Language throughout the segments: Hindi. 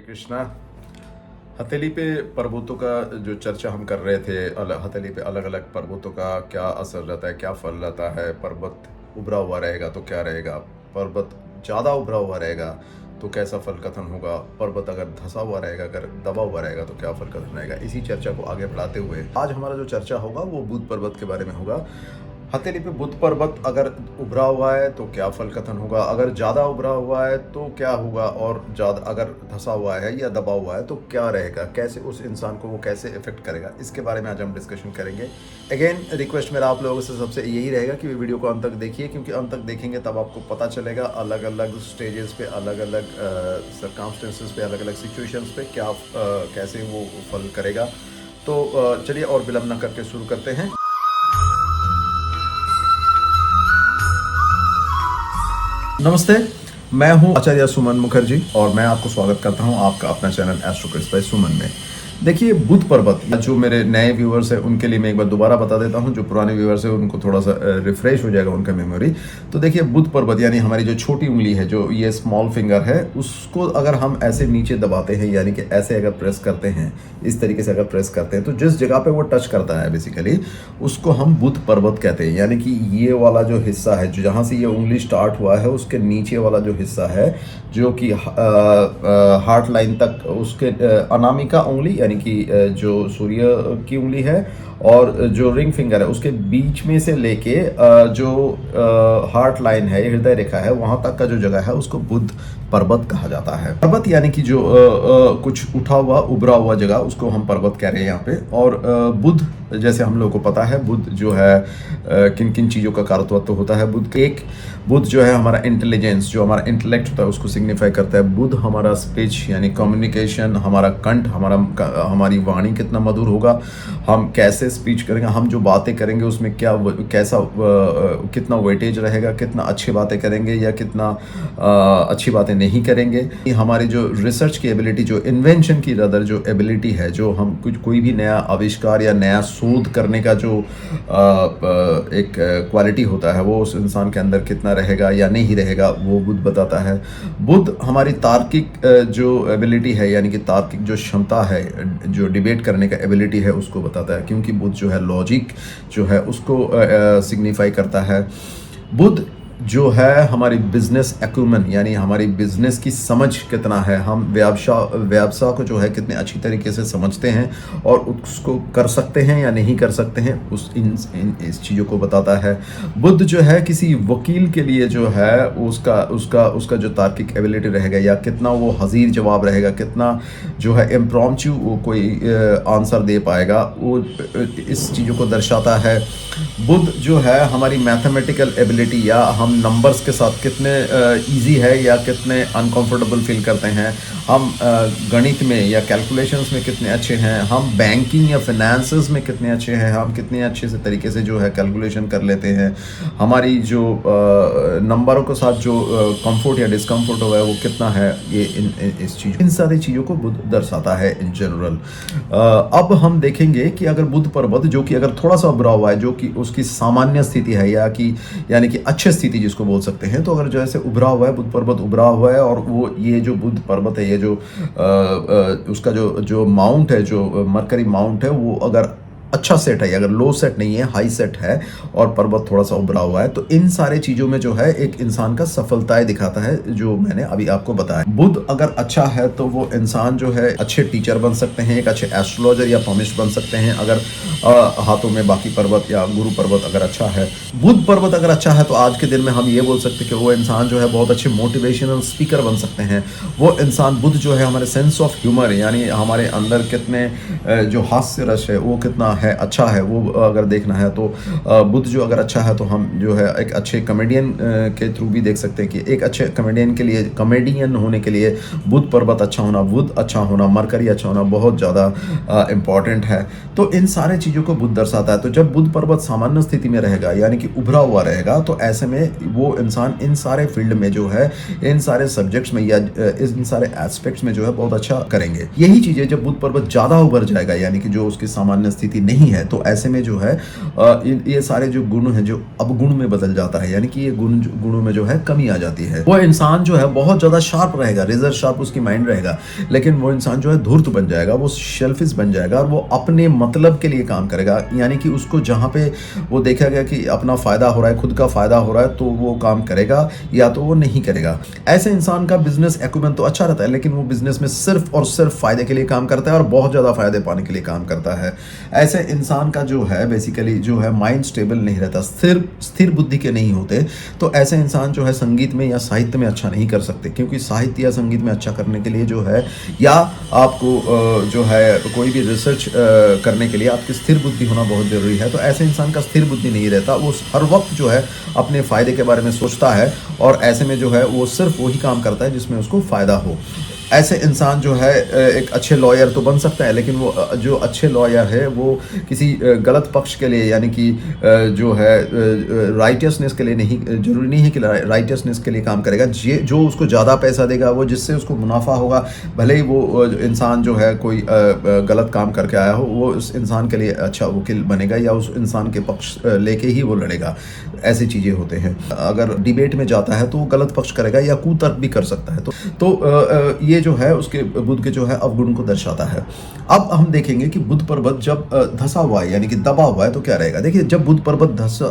कृष्णा। हथेली पे पर्वतों का जो चर्चा हम कर रहे थे, हथेली पे अलग अलग पर्वतों का क्या असर रहता है, क्या फल रहता है। पर्वत उभरा हुआ रहेगा तो क्या रहेगा, पर्वत ज़्यादा उभरा हुआ रहेगा तो कैसा फल कथन होगा, पर्वत अगर धंसा हुआ रहेगा, अगर दबा हुआ रहेगा तो क्या फल कथन रहेगा। इसी चर्चा को आगे बढ़ाते हुए आज हमारा जो चर्चा होगा वो बुध पर्वत के बारे में होगा। हथेली पे बुध पर्वत अगर उभरा हुआ है तो क्या फल कथन होगा, अगर ज़्यादा उभरा हुआ है तो क्या होगा, और ज़्यादा अगर धंसा हुआ है या दबा हुआ है तो क्या रहेगा, कैसे उस इंसान को वो कैसे इफेक्ट करेगा, इसके बारे में आज हम डिस्कशन करेंगे। अगेन रिक्वेस्ट मेरा आप लोगों से सबसे यही रहेगा कि वीडियो को अंत तक देखिए, क्योंकि अंत तक देखेंगे तब आपको पता चलेगा अलग अलग स्टेजेस पे, अलग अलग सर्कमस्टेंसेस पे, अलग अलग सिचुएशंस पे क्या कैसे वो फल करेगा। तो चलिए और विलंब न करके शुरू करते हैं। नमस्ते, मैं हूं आचार्य सुमन मुखर्जी और मैं आपको स्वागत करता हूं आपका अपना चैनल एस्ट्रोक्रिट्स बाय सुमन में। देखिए, बुध पर्वत, जो मेरे नए व्यूअर्स हैं उनके लिए मैं एक बार दोबारा बता देता हूं, जो पुराने व्यूअर्स हैं उनको थोड़ा सा रिफ्रेश हो जाएगा उनका मेमोरी। तो देखिए, बुध पर्वत यानी हमारी जो छोटी उंगली है, जो ये स्मॉल फिंगर है, उसको अगर हम ऐसे नीचे दबाते हैं, यानी कि ऐसे अगर प्रेस करते हैं, इस तरीके से अगर प्रेस करते हैं, तो जिस जगह पे वो टच करता है बेसिकली उसको हम बुध पर्वत कहते हैं। यानी कि ये वाला जो हिस्सा है, जो जहाँ से ये उंगली स्टार्ट हुआ है, उसके नीचे वाला जो हिस्सा है, जो कि हार्ट लाइन तक, उसके अनामिका उंगली यानी कि जो सूर्य की उंगली है और जो रिंग फिंगर है, उसके बीच में से लेके जो हार्ट लाइन है, हृदय रेखा है, वहां तक का जो जगह है उसको बुध पर्वत कहा जाता है। पर्वत यानी कि जो कुछ उठा हुआ, उभरा हुआ जगह, उसको हम पर्वत कह रहे हैं यहाँ पे। और बुध, जैसे हम लोगों को पता है, बुध जो है किन किन चीज़ों का कारकत्व होता है। बुध जो है हमारा इंटेलिजेंस, जो हमारा इंटेलेक्ट होता है, उसको सिग्निफाई करता है। बुध हमारा स्पीच यानी कम्युनिकेशन, हमारा कंठ, हमारी वाणी कितना मधुर होगा, हम कैसे स्पीच करेंगे, हम जो बातें करेंगे उसमें कितना वेटेज रहेगा, कितना अच्छी बातें करेंगे या कितना अच्छी बातें नहीं करेंगे। हमारी जो रिसर्च की एबिलिटी, जो इन्वेंशन की रदर जो एबिलिटी है, जो हम कोई भी नया आविष्कार या नया शोध करने का जो एक क्वालिटी होता है, वो उस इंसान के अंदर कितना रहेगा या नहीं रहेगा, वो बुध बताता है। बुध हमारी तार्किक जो एबिलिटी है, यानी कि तार्किक जो क्षमता है, जो डिबेट करने का एबिलिटी है, उसको बताता है, क्योंकि बुध जो है लॉजिक जो है उसको सिग्निफाई करता है। बुध जो है हमारी बिजनेस एक्यूमेन, यानी हमारी बिजनेस की समझ कितना है, हम व्यवसाय को जो है कितने अच्छी तरीके से समझते हैं और उसको कर सकते हैं या नहीं कर सकते हैं, इस चीज़ों को बताता है। बुध जो है किसी वकील के लिए जो है उसका जो तार्किक एबिलिटी रहेगा, या कितना वो हज़ीर जवाब रहेगा, कितना जो है इम्प्रॉम्प्टू वो कोई आंसर दे पाएगा, वो इस चीज़ों को दर्शाता है। बुध जो है हमारी मैथमेटिकल एबिलिटी, या हम नंबर्स के साथ कितने इजी है या कितने अनकंफर्टेबल फील करते हैं, हम गणित में या कैलकुलेशंस में कितने अच्छे हैं, हम बैंकिंग या फाइनेंसेस में कितने अच्छे हैं, हम कितने अच्छे से तरीके से जो है कैलकुलेशन कर लेते हैं, हमारी जो नंबरों के साथ जो कंफर्ट या डिस्कम्फर्ट हुआ है वो कितना है, ये इन सारी चीज़ों को बुध दर्शाता है इन जनरल। अब हम देखेंगे कि अगर बुध पर्वत, जो कि अगर थोड़ा सा उभरा हुआ है, जो कि उसकी सामान्य स्थिति है, यानी कि अच्छी स्थिति जिसको बोल सकते हैं, तो अगर जैसे उभरा हुआ है, बुध पर्वत उभरा हुआ है, और वो ये जो बुध पर्वत है, ये जो उसका जो माउंट है, जो मरकरी माउंट है, वो अगर अच्छा सेट है, अगर लो सेट नहीं है, हाई सेट है, और पर्वत थोड़ा सा उभरा हुआ है, तो इन सारे चीज़ों में जो है एक इंसान का सफलताएं दिखाता है, जो मैंने अभी आपको बताया। बुध अगर अच्छा है तो वो इंसान जो है अच्छे टीचर बन सकते हैं, एक अच्छे एस्ट्रोलॉजर या पमिस्ट बन सकते हैं, अगर हाथों में बाकी पर्वत या गुरु पर्वत अगर अच्छा है। बुध पर्वत अगर अच्छा है तो आज के दिन में हम ये बोल सकते हैं कि वो इंसान जो है बहुत अच्छे मोटिवेशनल स्पीकर बन सकते हैं। वो इंसान, बुध जो है हमारे सेंस ऑफ ह्यूमर, यानी हमारे अंदर कितने जो हास्य रस है वो कितना है, अच्छा है, वो अगर देखना है तो बुध जो अगर अच्छा है तो हम जो है एक अच्छे कॉमेडियन के थ्रू भी देख सकते हैं कि एक अच्छे कॉमेडियन होने के लिए बुध पर्वत अच्छा होना, बुध अच्छा होना, मरकरी अच्छा होना बहुत ज़्यादा इम्पॉर्टेंट है। तो इन सारे चीज़ों को बुध दर्शाता है। तो जब बुध पर्वत सामान्य स्थिति में रहेगा, यानी कि उभरा हुआ रहेगा, तो ऐसे में वो इंसान इन सारे फील्ड में जो है, इन सारे सब्जेक्ट्स में या इन सारे एस्पेक्ट्स में जो है बहुत अच्छा करेंगे। यही चीज़ें जब बुध पर्वत ज़्यादा उभर जाएगा, यानी कि जो उसकी सामान्य स्थिति नहीं है, तो ऐसे में जो है ये सारे जो गुण हैं जो अवगुण में बदल जाता है, यानी कि ये गुणों में जो है कमी आ जाती है। वो इंसान जो है बहुत ज़्यादा शार्प रहेगा, रेजर शार्प उसकी माइंड रहेगा, लेकिन वो इंसान जो है धूर्त बन जाएगा, वो शेल्फिश बन जाएगा और वो अपने मतलब के लिए काम करेगा, यानी कि उसको जहाँ पे वो देखा गया कि अपना फ़ायदा हो रहा है, खुद का फ़ायदा हो रहा है, तो वो काम करेगा या तो वो नहीं करेगा। ऐसे इंसान का बिजनेस एक्यूमेंट तो अच्छा रहता है, लेकिन वो बिजनेस में सिर्फ और सिर्फ फ़ायदे के लिए काम करता है और बहुत ज़्यादा फ़ायदे पाने के लिए काम करता है। ऐसे इंसान का जो है बेसिकली जो है माइंड स्टेबल नहीं रहता, स्थिर बुद्धि के नहीं होते, तो ऐसे इंसान जो है संगीत में या साहित्य में अच्छा नहीं कर सकते, क्योंकि साहित्य या संगीत में अच्छा करने के लिए जो है या आपको जो है कोई भी रिसर्च करने के लिए आपकी स्थिर बुद्धि होना बहुत ज़रूरी है। तो ऐसे इंसान का स्थिर बुद्धि नहीं रहता, वो हर वक्त जो है अपने फ़ायदे के बारे में सोचता है और ऐसे में जो है वो सिर्फ वही काम करता है जिसमें उसको फ़ायदा हो। ऐसे इंसान जो है एक अच्छे लॉयर तो बन सकता है, लेकिन वो जो अच्छे लॉयर है वो किसी गलत पक्ष के लिए, यानी कि जो है राइटियसनेस के लिए नहीं, जरूरी नहीं है कि राइटियसनेस के लिए काम करेगा। जो उसको ज़्यादा पैसा देगा, वो जिससे उसको मुनाफा होगा, भले ही वो इंसान जो है कोई गलत काम करके आया हो, वो उस इंसान के लिए अच्छा वकील बनेगा या उस इंसान के पक्ष लेके ही वो लड़ेगा। ऐसी चीज़ें होते हैं। अगर डिबेट में जाता है तो वो गलत पक्ष करेगा या कुतर्क भी कर सकता है। तो ये जो है उसके बुध के जो है अवगुण को दर्शाता है। अब हम देखेंगे कि बुध पर्वत जब धसा हुआ है, यानी कि दबा हुआ है, तो क्या रहेगा। देखिए, जब बुध पर्वत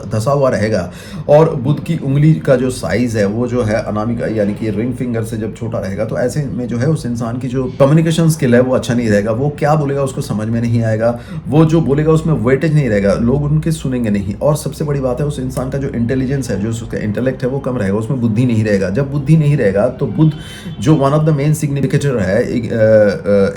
धसा हुआ रहेगा और बुध की उंगली का जो साइज है वो जो है अनामिका यानी कि रिंग फिंगर से जब छोटा रहेगा, तो ऐसे में जो है उस इंसान की जो कम्युनिकेशन स्किल है वो अच्छा नहीं रहेगा। वो क्या बोलेगा उसको समझ में नहीं आएगा, वो जो बोलेगा उसमें वेटेज नहीं रहेगा, लोग उनके सुनेंगे नहीं। और सबसे बड़ी बात है, उस इंसान का जो इंटेलिजेंस है, जो उसका इंटेलेक्ट है वो कम रहेगा, उसमें बुद्धि नहीं रहेगा। जब बुद्धि नहीं रहेगा तो बुध जो one of the main significator है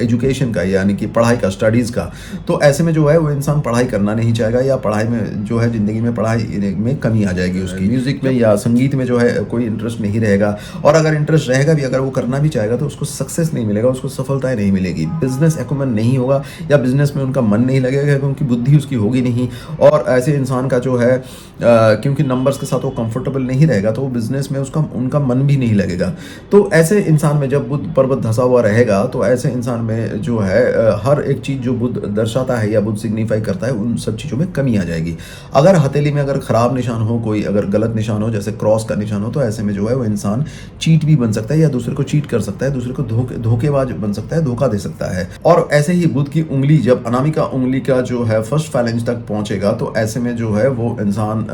एजुकेशन का, यानी कि पढ़ाई का, स्टडीज़ का, तो ऐसे में जो है वो इंसान पढ़ाई करना नहीं चाहेगा या पढ़ाई में जो है ज़िंदगी में पढ़ाई में कमी आ जाएगी उसकी। म्यूज़िक में या संगीत में जो है कोई इंटरेस्ट नहीं रहेगा, और अगर इंटरेस्ट रहेगा भी, अगर वो करना भी चाहेगा तो उसको सक्सेस नहीं मिलेगा, उसको सफलताएं नहीं मिलेगी, बिजनेस एक्यूमेंट नहीं होगा या बिजनेस में उनका मन नहीं लगेगा क्योंकि बुद्धि उसकी होगी नहीं। और ऐसे इंसान का जो है क्योंकि नंबर्स के साथ वो कंफर्टेबल नहीं रहेगा, तो वो बिजनेस में उनका मन भी नहीं लगेगा। तो ऐसे इंसान में जब बुध पर्वत धसा हुआ रहेगा, तो ऐसे इंसान में जो है हर एक चीज़ जो बुध दर्शाता है या बुध सिग्निफाई करता है, उन सब चीज़ों में कमी आ जाएगी। अगर हथेली में अगर खराब निशान हो, कोई अगर गलत निशान हो, जैसे क्रॉस का निशान हो, तो ऐसे में जो है वो इंसान चीट भी बन सकता है या दूसरे को चीट कर सकता है, दूसरे को धोखेबाज बन सकता है, धोखा दे सकता है। और ऐसे ही बुध की उंगली जब अनामिका उंगली का जो है फर्स्ट फैलेंज तक पहुंचेगा, तो ऐसे में जो है वो इंसान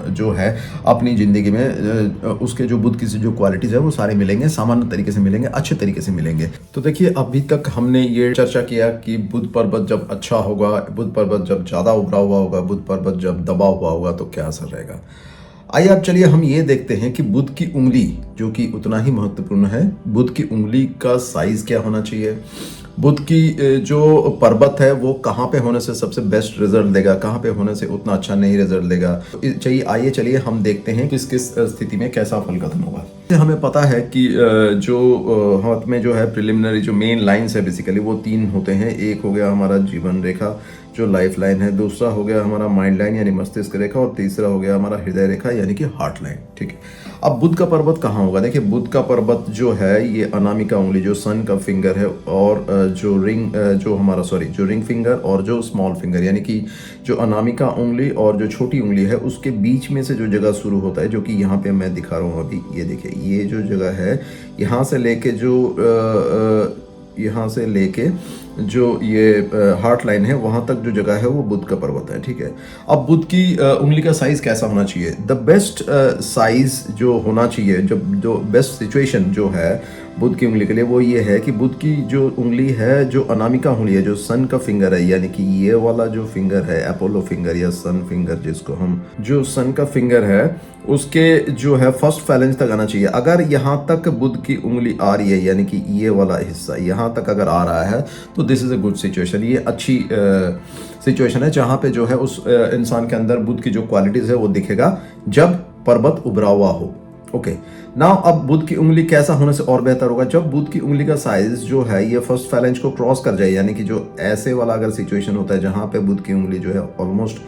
जो है अपनी ज़िंदगी में उसके जो बुध की जो क्वालिटीज़ है वो सारे मिलेंगे, सामान्य तरीके से मिलेंगे, अच्छे तरीके से मिलेंगे। तो देखिए, अभी तक हमने ये चर्चा किया कि बुध पर्वत जब अच्छा होगा, बुध पर्वत जब ज़्यादा उभरा हुआ होगा, बुध पर्वत जब दबा हुआ होगा, तो क्या असर रहेगा। आइए अब चलिए हम ये देखते हैं कि बुध की उंगली, जो कि उतना ही महत्वपूर्ण है, बुध की उंगली का साइज क्या होना चाहिए, बुध की जो पर्वत है वो कहाँ पे होने से सबसे बेस्ट रिजल्ट देगा, कहाँ पे होने से उतना अच्छा नहीं रिजल्ट देगा। आइए चलिए हम देखते हैं किस किस स्थिति में कैसा फल कथन होगा। हमें पता है कि जो हाथ में जो है प्रिलिमिनरी जो मेन लाइंस है बेसिकली वो 3 होते हैं। एक हो गया हमारा जीवन रेखा जो लाइफ लाइन है, दूसरा हो गया हमारा माइंड लाइन यानी मस्तिष्क रेखा, और तीसरा हो गया हमारा हृदय रेखा यानी कि हार्ट लाइन। ठीक है, अब बुध का पर्वत कहाँ होगा। देखिए, बुध का पर्वत जो है ये अनामिका उंगली जो सन का फिंगर है और जो रिंग फिंगर और जो स्मॉल फिंगर यानी कि जो अनामिका उंगली और जो छोटी उंगली है उसके बीच में से जो जगह शुरू होता है, जो कि यहाँ पे मैं दिखा रहा हूँ अभी। ये देखिए, ये जो जगह है यहाँ से लेके जो ये हार्ट लाइन है वहाँ तक जो जगह है वो बुध का पर्वत है। ठीक है, अब बुध की उंगली का साइज कैसा होना चाहिए। द बेस्ट साइज जो होना चाहिए, जो बेस्ट सिचुएशन जो है बुध की उंगली के लिए वो ये है कि बुध की जो उंगली है, जो अनामिका उंगली है, जो सन का फिंगर है, यानी कि ये वाला जो फिंगर है अपोलो फिंगर या सन फिंगर जिसको हम, जो सन का फिंगर है उसके जो है फर्स्ट फैलेंज तक आना चाहिए। अगर यहाँ तक बुध की उंगली आ रही है, यानी कि ये वाला हिस्सा यहाँ तक अगर आ रहा है, तो this is a good situation. ये अच्छी सिचुएशन है जहाँ पे जो है उस इंसान के अंदर बुध की जो क्वालिटीज़ है वो दिखेगा जब पर्वत उभरा हुआ हो। ओके, नाउ अब बुध की उंगली कैसा होने से और बेहतर होगा, जब बुध की उंगली का साइज जो है ये फर्स्ट फैलेंज को क्रॉस कर जाए, यानी कि जो ऐसे वाला अगर सिचुएशन होता है जहाँ पे बुध की उंगली जो है ऑलमोस्ट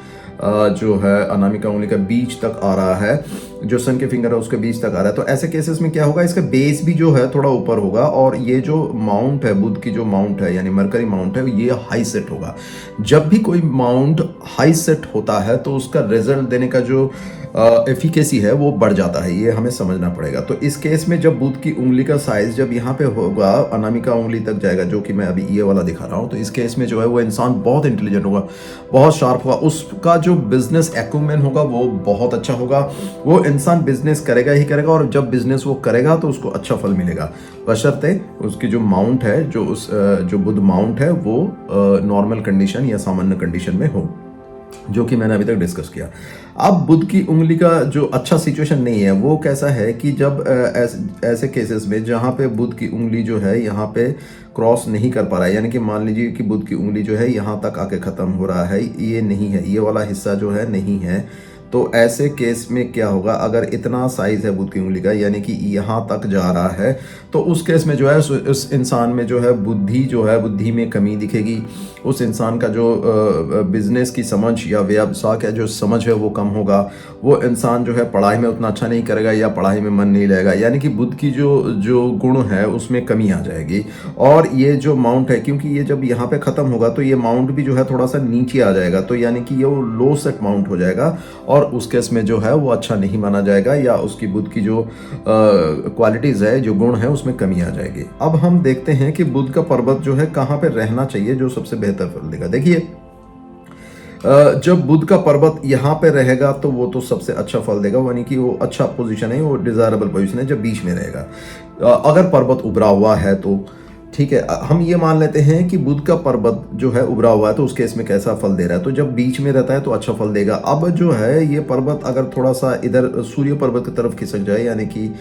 जो है अनामिका उंगली का बीच तक आ रहा है, जो सन के फिंगर है उसके बीच तक आ रहा है। तो ऐसे केसेस में क्या होगा, इसका बेस भी जो है थोड़ा ऊपर होगा और ये जो माउंट है, बुध की जो माउंट है यानी मरकरी माउंट है, ये हाई सेट होगा। जब भी कोई माउंट हाई सेट होता है तो उसका रिजल्ट देने का जो एफिकेसी है वो बढ़ जाता है, ये हमें समझना पड़ेगा। तो इस केस में जब बुध की उंगली का साइज जब यहाँ पे होगा, अनामिका उंगली तक जाएगा, जो कि मैं अभी ये वाला दिखा रहा हूँ, तो इस केस में जो है वो इंसान बहुत इंटेलिजेंट होगा, बहुत शार्प होगा, उसका जो बिजनेस एक्यूमेन होगा वो बहुत अच्छा होगा। वो इंसान बिजनेस करेगा ही करेगा, और जब बिजनेस वो करेगा तो उसको अच्छा फल मिलेगा, बशर्ते उसकी जो माउंट है, जो बुध माउंट है वो नॉर्मल कंडीशन या सामान्य कंडीशन में हो, जो कि मैंने अभी तक डिस्कस किया। अब बुध की उंगली का जो अच्छा सिचुएशन नहीं है वो कैसा है कि जब ऐसे केसेस में जहाँ पे बुध की उंगली जो है यहाँ पे क्रॉस नहीं कर पा रहा है, यानी कि मान लीजिए कि बुध की उंगली जो है यहाँ तक आके ख़त्म हो रहा है, ये नहीं है, ये वाला हिस्सा जो है नहीं है, तो ऐसे केस में क्या होगा, अगर इतना साइज है बुध की उंगली का यानी कि यहाँ तक जा रहा है, तो उस केस में जो है उस इंसान में जो है बुद्धि में कमी दिखेगी। उस इंसान का जो बिजनेस की समझ या व्यवसाय का जो समझ है वो कम होगा। वो इंसान जो है पढ़ाई में उतना अच्छा नहीं करेगा या पढ़ाई में मन नहीं लगेगा, यानी कि बुध की जो गुण है उसमें कमी आ जाएगी। और ये जो माउंट है, क्योंकि ये जब यहाँ पे ख़त्म होगा तो ये माउंट भी जो है थोड़ा सा नीचे आ जाएगा, तो यानी कि ये वो लो सेट माउंट हो जाएगा, और उस केस में जो है वो अच्छा नहीं माना जाएगा, या उसकी बुध की जो क्वालिटीज है, जो गुण है, उसमें कमी आ जाएगी। अब हम देखते हैं कि बुध का पर्वत जो है कहाँ पे रहना चाहिए जो सबसे बेहतर फल देगा। देखिए, जब बुध का पर्वत यहाँ पे रहेगा तो वो तो सबसे अच्छा फल देगा, यानी कि वो अच्छा पोजीशन है, वो डिजायरेबल पोजीशन है जब बीच में रहेगा। अगर पर्वत उभरा हुआ है तो ठीक है, हम ये मान लेते हैं कि बुध का पर्वत जो है उभरा हुआ है, तो उस केस में कैसा फल दे रहा है, तो जब बीच में रहता है तो अच्छा फल देगा। अब जो है ये पर्वत अगर थोड़ा सा इधर सूर्य पर्वत की तरफ खिसक जाए, यानी कि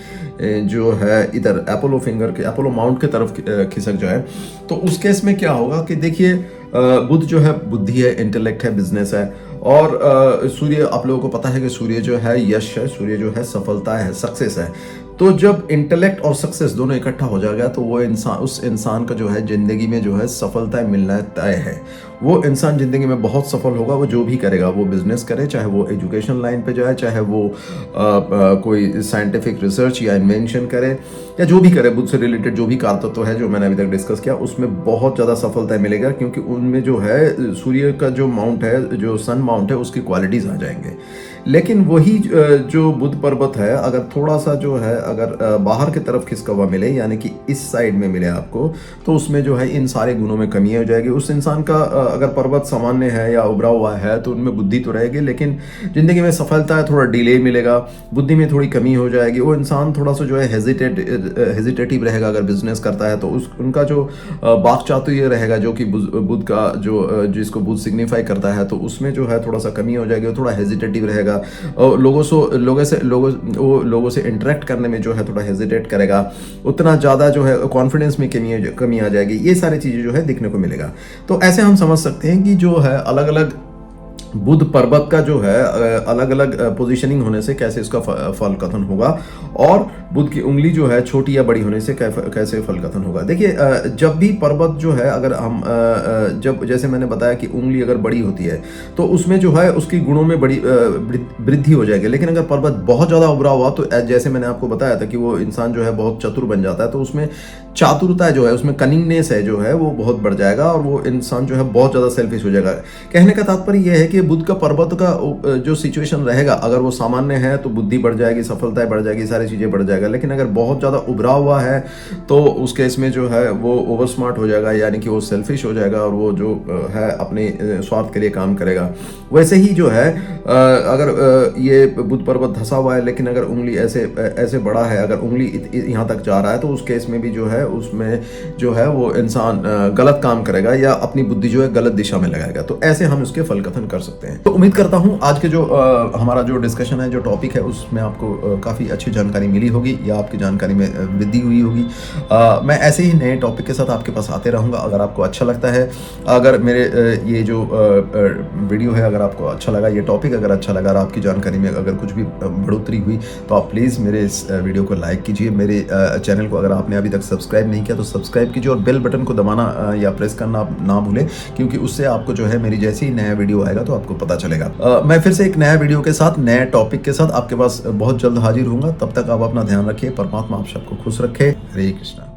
जो है इधर अपोलो माउंट की तरफ खिसक जाए, तो उस केस में क्या होगा कि देखिए, बुध जो है बुद्धि है, इंटेलेक्ट है, बिजनेस है, और सूर्य, आप लोगों को पता है कि सूर्य जो है यश है, सूर्य जो है सफलता है, सक्सेस है। तो जब इंटेलेक्ट और सक्सेस दोनों इकट्ठा हो जाएगा तो वो इंसान, उस इंसान का जो है जिंदगी में जो है सफलताएं मिलना तय है। वो इंसान जिंदगी में बहुत सफल होगा, वो जो भी करेगा, वो बिजनेस करे, चाहे वो एजुकेशन लाइन पे जाए, चाहे वो कोई साइंटिफिक रिसर्च या इन्वेंशन करे, या जो भी करे, बुध से रिलेटेड जो भी कारतत्व है जो मैंने अभी तक डिस्कस किया, उसमें बहुत ज़्यादा सफलता मिलेगा, क्योंकि उनमें जो है सूर्य का जो माउंट है, जो सन माउंट है, उसकी क्वालिटीज़ आ जाएंगे। लेकिन वही जो बुध पर्वत है, अगर थोड़ा सा जो है, अगर बाहर की तरफ खिसका हुआ मिले, यानी कि इस साइड में मिले आपको, तो उसमें जो है इन सारे गुणों में कमी हो जाएगी। उस इंसान का अगर पर्वत सामान्य है या उभरा हुआ है तो उनमें बुद्धि तो रहेगी, लेकिन जिंदगी में सफलता है थोड़ा डिले मिलेगा, बुद्धि में थोड़ी कमी हो जाएगी। वो इंसान थोड़ा सा जो है हेजिटेटिव रहेगा अगर बिजनेस करता है, तो उनका जो वाक चातुर्य रहेगा, जो कि बुध का जिसको बुध सिग्निफाई करता है, तो उसमें जो है थोड़ा सा कमी हो जाएगी, थोड़ा हेजिटेटिव रहेगा, और लोगों से इंटरेक्ट करने में जो है थोड़ा हेजिटेट करेगा, उतना ज़्यादा जो है कॉन्फिडेंस में कमी आ जाएगी। ये सारी चीज़ें जो है दिखने को मिलेगा। तो ऐसे हम समझ सकते हैं कि जो है अलग अलग बुध पर्वत का जो है अलग अलग पोजीशनिंग होने से कैसे इसका फल कथन होगा, और बुध की उंगली जो है छोटी या बड़ी होने से कैसे फल कथन होगा। देखिए, जब भी पर्वत जो है, अगर हम जब जैसे मैंने बताया कि उंगली अगर बड़ी होती है तो उसमें जो है उसकी गुणों में बड़ी वृद्धि हो जाएगी। लेकिन अगर पर्वत बहुत ज़्यादा उभरा हुआ, तो जैसे मैंने आपको बताया था कि वो इंसान जो है बहुत चतुर बन जाता है, तो उसमें चातुरता जो है, उसमें कनिंगनेस है जो है वो बहुत बढ़ जाएगा, और वो इंसान जो है बहुत ज़्यादा सेल्फिश हो जाएगा। कहने का तात्पर्य यह है कि बुध का पर्वत का जो सिचुएशन रहेगा, अगर वो सामान्य है तो बुद्धि बढ़ जाएगी, सफलताएं बढ़ जाएगी, सारी चीज़ें बढ़ जाएगा। लेकिन अगर बहुत ज़्यादा उभरा हुआ है तो उस केस में जो है वो ओवर स्मार्ट हो जाएगा, यानी कि वो सेल्फिश हो जाएगा, और वो जो है अपने स्वार्थ के लिए काम करेगा। वैसे ही जो है अगर ये बुध पर्वत धंसा हुआ है, लेकिन अगर उंगली ऐसे बड़ा है, अगर उंगली यहाँ तक जा रहा है, तो उस केस में भी जो है उसमें जो है वो इंसान गलत काम करेगा या अपनी बुद्धि जो है गलत दिशा में लगाएगा। तो ऐसे हम इसके फल कथन कर सकते हैं। तो उम्मीद करता हूँ आज के जो हमारा जो डिस्कशन है, जो टॉपिक है, उसमें आपको काफ़ी अच्छी जानकारी मिली होगी या आपकी जानकारी में वृद्धि हुई होगी। मैं ऐसे ही नए टॉपिक के साथ आपके पास आते रहूँगा। अगर आपको अच्छा लगता है, अगर मेरे ये जो वीडियो है अगर आपको अच्छा लगा, ये टॉपिक अगर अच्छा लगा, और आपकी जानकारी में अगर कुछ भी बढ़ोतरी हुई, तो आप प्लीज़ मेरे इस वीडियो को लाइक कीजिए। मेरे चैनल को अगर आपने अभी तक सब्सक्राइब नहीं किया तो सब्सक्राइब कीजिए, और बेल बटन को दबाना या प्रेस करना आप ना भूलें, क्योंकि उससे आपको जो है मेरी जैसे ही नया वीडियो आएगा तो तो आपको पता चलेगा। मैं फिर से एक नया वीडियो के साथ, नए टॉपिक के साथ आपके पास बहुत जल्द हाजिर होऊंगा। तब तक आप अपना ध्यान रखिए। परमात्मा आप सबको खुश रखे। हरे कृष्णा।